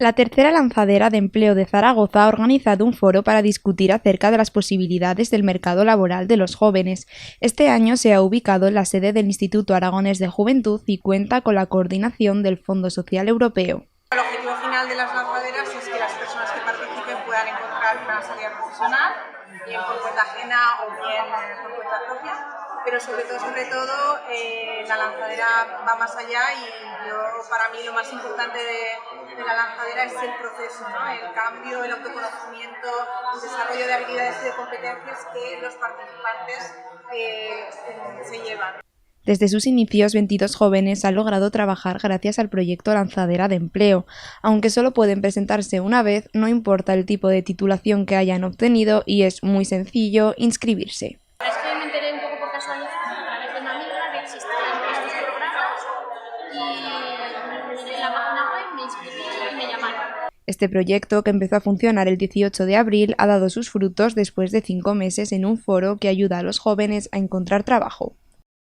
La tercera lanzadera de empleo de Zaragoza ha organizado un foro para discutir acerca de las posibilidades del mercado laboral de los jóvenes. Este año se ha ubicado en la sede del Instituto Aragonés de Juventud y cuenta con la coordinación del Fondo Social Europeo. El objetivo final de las lanzaderas es que las personas que participen puedan encontrar una salida profesional, bien por cuenta ajena o bien por cuenta propia, pero sobre todo la lanzadera va más allá y para mí lo más importante de la lanzadera es el proceso, ¿no? El cambio, el autoconocimiento, el desarrollo de habilidades y de competencias que los participantes se llevan. Desde sus inicios, 22 jóvenes han logrado trabajar gracias al proyecto Lanzadera de Empleo. Aunque solo pueden presentarse una vez, no importa el tipo de titulación que hayan obtenido y es muy sencillo inscribirse. Es que me enteré un poco por casualidad a través de una amiga que existían estos programas y me miré en la página web, me inscribí y me llamaron. Este proyecto, que empezó a funcionar el 18 de abril, ha dado sus frutos después de 5 meses en un foro que ayuda a los jóvenes a encontrar trabajo.